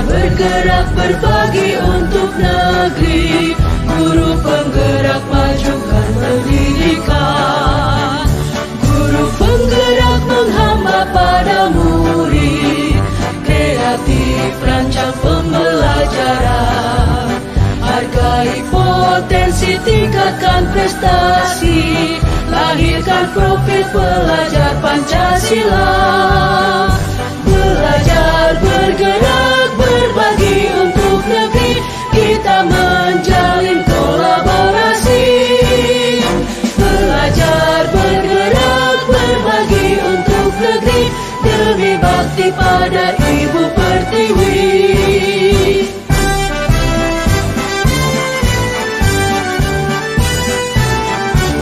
Bergerak berbagi untuk negeri, guru penggerak majukan pendidikan. Guru penggerak menghamba pada murid, kreatif rancang pembelajaran. Hargai potensi, tingkatkan prestasi, lahirkan profil pelajar Pancasila. Belajar, bergerak, berbagi untuk negeri, kita menjalin kolaborasi. Belajar, bergerak, berbagi untuk negeri, demi bakti pada